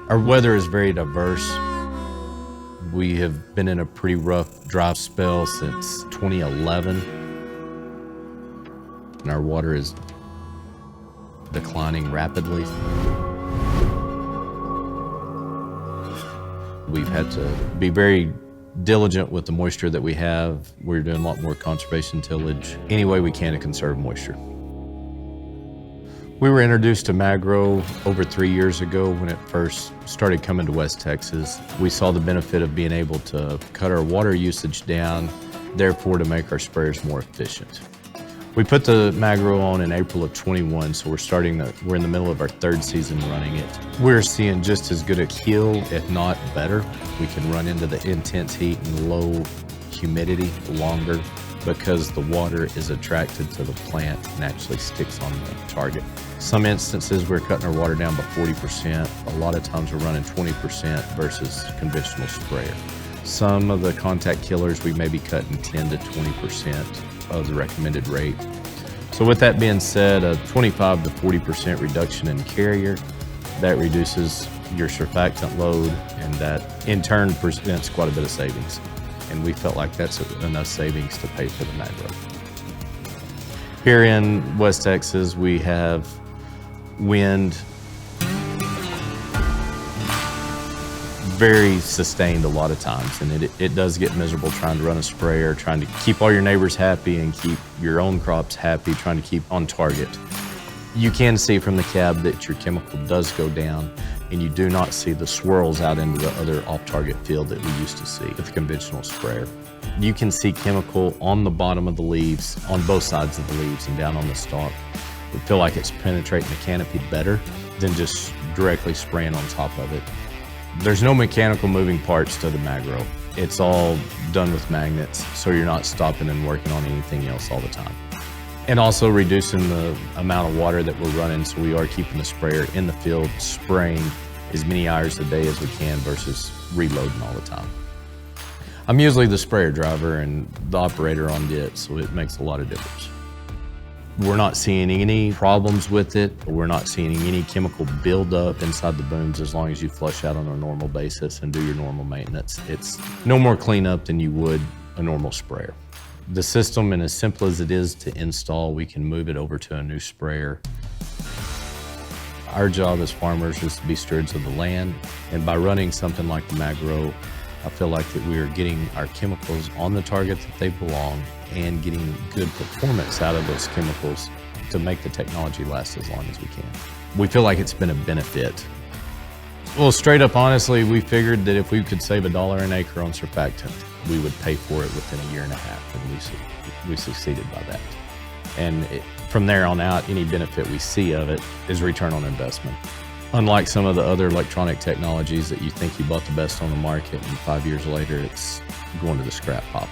Our weather is very diverse. We have been in a pretty rough dry spell since 2011, and our water is declining rapidly. We've had to be very diligent with the moisture that we have. We're doing a lot more conservation tillage, any way we can to conserve moisture. We were introduced to Magro over 3 years ago when it first started coming to West Texas. We saw the benefit of being able to cut our water usage down, therefore to make our sprayers more efficient. We put the Magro on in April of 21, so we're in the middle of our third season running it. We're seeing just as good a kill, if not better. We can run into the intense heat and low humidity longer because the water is attracted to the plant and actually sticks on the target. Some instances we're cutting our water down by 40%. A lot of times we're running 20% versus conventional sprayer. Some of the contact killers we may be cutting 10 to 20% of the recommended rate. So with that being said, a 25 to 40% reduction in carrier, that reduces your surfactant load, and that in turn presents quite a bit of savings. And we felt like that's enough savings to pay for the Magro. Here in West Texas, we have wind, very sustained a lot of times, and it does get miserable trying to run a sprayer, trying to keep all your neighbors happy and keep your own crops happy, trying to keep on target. You can see from the cab that your chemical does go down, and you do not see the swirls out into the other off-target field that we used to see with the conventional sprayer. You can see chemical on the bottom of the leaves, on both sides of the leaves and down on the stalk. We feel like it's penetrating the canopy better than just directly spraying on top of it. There's no mechanical moving parts to the Magro. It's all done with magnets, so you're not stopping and working on anything else all the time. And also reducing the amount of water that we're running, so we are keeping the sprayer in the field spraying as many hours a day as we can versus reloading all the time. I'm usually the sprayer driver and the operator on it, so it makes a lot of difference. We're not seeing any problems with it. We're not seeing any chemical buildup inside the booms as long as you flush out on a normal basis and do your normal maintenance. It's no more cleanup than you would a normal sprayer. The system, and as simple as it is to install, we can move it over to a new sprayer. Our job as farmers is to be stewards of the land, and by running something like the Magro, I feel like that we are getting our chemicals on the target that they belong and getting good performance out of those chemicals to make the technology last as long as we can. We feel like it's been a benefit. Well, straight up honestly, we figured that if we could save $1 an acre on surfactant, we would pay for it within a year and a half, and we succeeded by that. And from there on out, any benefit we see of it is return on investment. Unlike some of the other electronic technologies that you think you bought the best on the market and 5 years later it's going to the scrap pile.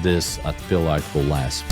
This, I feel like, will last